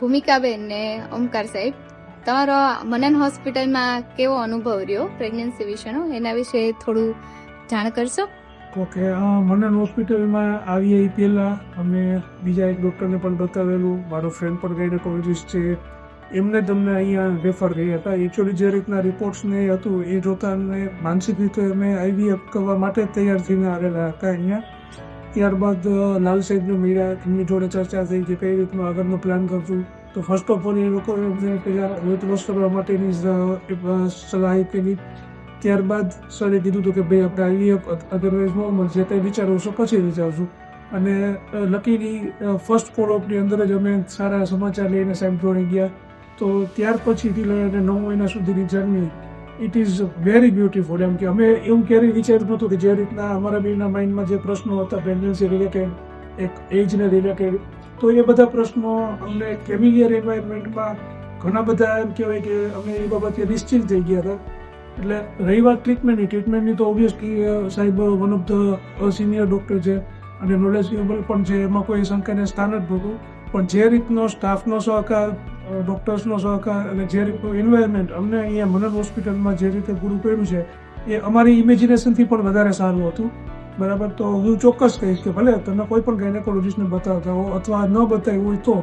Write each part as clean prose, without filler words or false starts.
ભૂમિકાબેન ને ઓમકાર સાહેબ, તમારો મનન હોસ્પિટલમાં કેવો અનુભવ રહ્યો પ્રેગ્નન્સી વિશેનો, એના વિશે થોડું જાણ કરશો? ઓકે, મનન હોસ્પિટલમાં આવીએ એ પહેલાં અમે બીજા એક ડૉક્ટરને પણ બતાવેલું. મારો ફ્રેન્ડ પણ ગાયનેકોલોજીસ્ટ છે, એમને તમને અહીંયા રેફર કર્યા હતા. એકચ્યુઅલી જે રીતના રિપોર્ટ્સને એ હતું એ જોતા અમને માનસિક રીતે અમે આઈવીએફ કરવા માટે જ તૈયાર થઈને આવેલા હતા અહીંયા. ત્યારબાદ લાલ સાહેબને મળ્યા, એમની જોડે ચર્ચા થઈ કે કઈ રીતનો આગળનો પ્લાન કરશું. તો ફર્સ્ટ ઓફ ઓલ એ લોકો પહેલાં વેટ લોસ કરવા માટેની સલાહ આપેલી. ત્યારબાદ સરે કીધું હતું કે ભાઈ આપણે આઈવીએફ અધરવાઇઝ નોર્મલ જે કંઈ વિચારવું છો પછી વિચારશું. અને લકીલી ફર્સ્ટ ફોલોઅપની અંદર જ અમે સારા સમાચાર લઈને સાહેબ જોડે ગયા. તો ત્યાર પછીથી લઈને 9 મહિના સુધીની journey it is very beautiful. એમ કે અમે એવું ક્યારેય વિચાર્યું નહોતું કે જે રીતના અમારા બેના માઇન્ડમાં જે પ્રશ્નો હતા પ્રેગ્નન્સી રિલેટેડ, એક એજને રિલેટેડ, તો એ બધા પ્રશ્નો અમને ફેમિલિયર એન્વાયરમેન્ટમાં ઘણા બધા એમ કહેવાય કે અમે એ બાબતે નિશ્ચિત થઈ ગયા હતા. એટલે રહી વાત ટ્રીટમેન્ટની તો ઓબ્વિયસલી સાહેબ one of the senior doctor છે અને નોલેજેબલ પણ છે, એમાં કોઈ શંકાને સ્થાન જ નહોતું. પણ જે રીતનો સ્ટાફનો સહકાર, ડૉક્ટર્સનો સહકાર અને જે રીતનું એન્વાયરમેન્ટ અમને અહીંયા મનન હોસ્પિટલમાં જે રીતે પૂરું કર્યું છે એ અમારી ઇમેજિનેશનથી પણ વધારે સારું હતું. બરાબર, તો હું ચોક્કસ કહીશ કે ભલે તમે કોઈ પણ ગાયનેકોલોજીસ્ટને બતાવતા હો અથવા ન બતાવ્યું હોય તો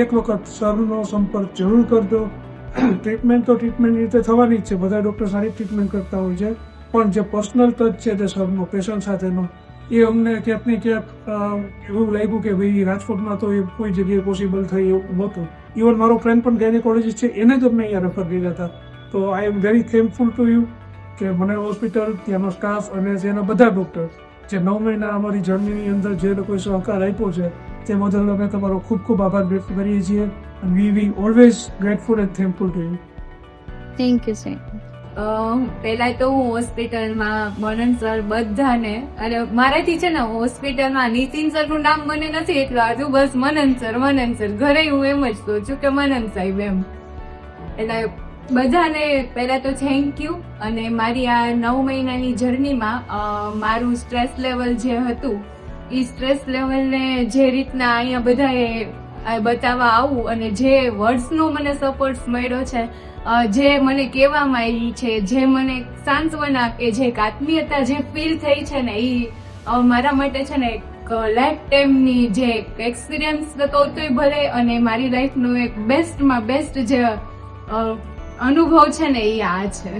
એક વખત સરનો સંપર્ક જરૂર કરજો. ટ્રીટમેન્ટ તો ટ્રીટમેન્ટની રીતે થવાની જ છે, બધા ડૉક્ટર સારી ટ્રીટમેન્ટ કરતા હોય છે, પણ જે પર્સનલ ટચ છે તે સરનો પેશન્ટ સાથેનો એ અમને ક્યાંક ને ક્યાંક એવું લાગ્યું કે ભાઈ રાજકોટમાં તો એ કોઈ જગ્યાએ પોસિબલ થઈ એવું નહોતું. ઇવન મારો ફ્રેન્ડ પણ ગાયનેકોલોજીસ્ટ છે, એને જ અમને અહીંયા રેફર કર્યા હતા. તો I am very thankful to you કે મને હોસ્પિટલ, ત્યાંનો સ્ટાફ અને તેના બધા ડૉક્ટર જે 9 મહિના અમારી જર્નીની અંદર જે લોકોએ સહકાર આપ્યો છે તે બદલ અમે તમારો ખૂબ ખૂબ આભાર વ્યક્ત કરીએ છીએ. and we always grateful and thankful to you. Thank you sir. પહેલા તો હું હોસ્પિટલમાં મનન સર બધાને, અને મારાથી છે ને હોસ્પિટલમાં નીતિન સરનું નામ મને નથી એટલું આજુ, બસ મનન સર ઘરે હું એમ જ કહું છું કે મનન સાહેબ એમ. એટલે બધાને પહેલા તો થેન્ક યુ. અને મારી આ 9 મહિનાની જર્નીમાં મારું સ્ટ્રેસ લેવલ જે હતું એ સ્ટ્રેસ લેવલને જે રીતના અહીંયા બધાએ બતાવવા આવું અને જે વર્ડ્સનો મને સપોર્ટ મળ્યો છે, જે મને કહેવામાં આવી છે, જે મને સાંત્વના કે જે એક આત્મીયતા જે ફીલ થઈ છે ને એ મારા માટે છે ને એક લાઈફ ટાઈમની જે એક્સપિરિયન્સ હતો તોય ભલે, અને મારી લાઈફનો એક બેસ્ટમાં બેસ્ટ જે અનુભવ છે ને એ આ છે.